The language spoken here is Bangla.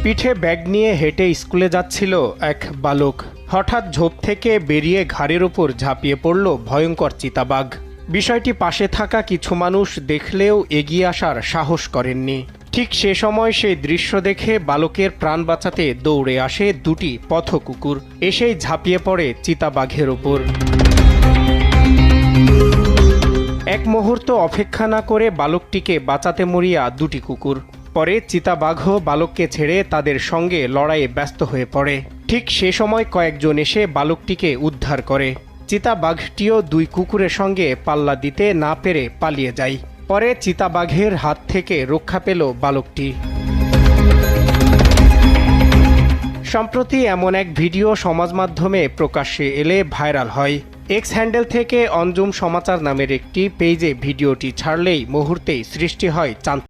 পিঠে ব্যাগ নিয়ে হেঁটে স্কুলে যাচ্ছিল এক বালক। হঠাৎ ঝোপ থেকে বেরিয়ে ঘাড়ের ওপর ঝাঁপিয়ে পড়ল ভয়ঙ্কর চিতাবাঘ। বিষয়টি পাশে থাকা কিছু মানুষ দেখলেও এগিয়ে আসার সাহস করেননি। ঠিক সে সময় সেই দৃশ্য দেখে বালকের প্রাণ বাঁচাতে দৌড়ে আসে দুটি পথ কুকুর। এসেই ঝাঁপিয়ে পড়ে চিতাবাঘের ওপর। এক মুহূর্ত অপেক্ষা না করে বালকটিকে বাঁচাতে মরিয়া দুটি কুকুর। পরে চিতাবাঘও বালককে ছেড়ে তাদের সঙ্গে লড়াইয়ে ব্যস্ত হয়ে পড়ে। ঠিক সে সময় কয়েকজন এসে বালকটিকে উদ্ধার করে। চিতাবাঘটিও দুই কুকুরের সঙ্গে পাল্লা দিতে না পেরে পালিয়ে যায়। পরে চিতাবাঘের হাত থেকে রক্ষা পেল বালকটি। সম্প্রতি এমন এক ভিডিও সমাজ মাধ্যমে প্রকাশ্যে এলে ভাইরাল হয়। এক্স হ্যান্ডেল থেকে অঞ্জুম সমাচার নামের একটি পেজে ভিডিওটি ছাড়লেই মুহূর্তেই সৃষ্টি হয় চাঞ্চল্য।